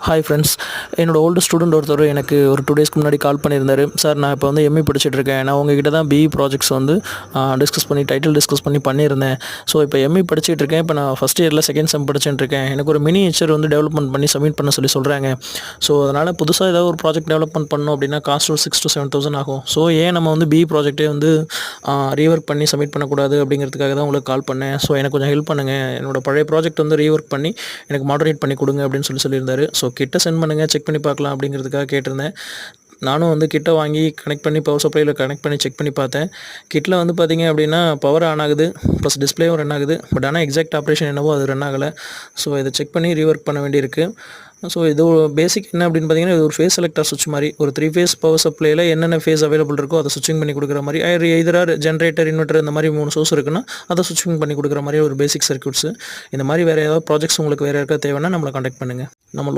Hi friends, என்னோட old student ஒருத்தர் எனக்கு ஒரு 2 டேஸ்க்கு முன்னாடி கால் பண்ணியிருந்தார். சார், நான் இப்போ வந்து எம்இ படிச்சுட்ருக்கேன். நான் உங்ககிட்ட தான் பிஇ ப்ராஜெக்ட்ஸ் வந்து டைட்டில் டிஸ்கஸ் பண்ணியிருந்தேன். ஸோ இப்போ எம்இ படிச்சுட்ருக்கேன். இப்போ நான் ஃபஸ்ட் இயரில் செகண்ட் செம் படிச்சுட்ருக்கேன். எனக்கு ஒரு மினியேச்சர் வந்து டெவலப்மெண்ட் பண்ணி சப்மிட் பண்ண சொல்கிறாங்க. ஸோ அதனால் புதுசாக ஏதாவது ஒரு ப்ராஜெக்ட் டெவலப்மெண்ட் பண்ணணும் அப்படின்னா காஸ்ட் ஒரு 6,000 to 7,000 ஆகும். ஸோ ஏன் நம்ம வந்து பிஇ ப்ராஜெக்டே வந்து ரீஒர்க் பண்ணி சப்மிட் பண்ணக்கூடாது அப்படிங்கிறதுக்காக தான் உங்களுக்கு கால் பண்ணேன். ஸோ எனக்கு கொஞ்சம் ஹெல்ப் பண்ணுங்கள். என்னோட பழைய ப்ராஜெக்ட் வந்து ரீஒர்க் பண்ணி எனக்கு மாடரேட் பண்ணி கொடுங்க அப்படின்னு சொல்லியிருந்தாரு. ஸோ கிட்ட சென்ட் பண்ணுங்கள், செக் பண்ணி பார்க்கலாம் அப்படிங்கிறதுக்காக கேட்டிருந்தேன். நானும் வந்து கிட்ட வாங்கி கனெக்ட் பண்ணி பவர் சப்ளையில் கனெக்ட் பண்ணி செக் பண்ணி பார்த்தேன். கிட்டில் வந்து பார்த்திங்க அப்படின்னா பவர் ஆன் ஆகுது, ப்ளஸ் டிஸ்பிளேவும் ரன் ஆகுது. பட் ஆனால் எக்ஸாக்ட் ஆப்ரேஷன் என்னவோ அது ரன் ஆகலை. ஸோ இதை செக் பண்ணி ரீஒர்க் பண்ண வேண்டியிருக்கு. ஸோ இது பேசிக் என்ன அப்படின்னு பார்த்தீங்கன்னா, இது ஒரு ஃபேஸ் செலக்டர் சுவிட்ச் மாதிரி. ஒரு 3 ஃபேஸ் பவர் சப்ளையில் என்னென்ன ஃபேஸ் அவைலபிள் இருக்கோ அதை சுவிட்சிங் பண்ணி கொடுக்குற மாதிரி. எதிராக ஜென்ரேட்டர், இன்வெர்ட்டர் இந்த மாதிரி 3 சோர்ஸ் இருக்குன்னா அதை சுவிட்சிங் பண்ணி கொடுக்குற மாதிரி ஒரு பேசிக் சர்க்யூட்ஸு. இந்த மாதிரி வேறு ஏதாவது ப்ராஜெக்ட்ஸ் உங்களுக்கு வேறு யாருக்காவது தேவைன்னா நம்மளை கான்டாக்ட் பண்ணுங்கள். நம்ம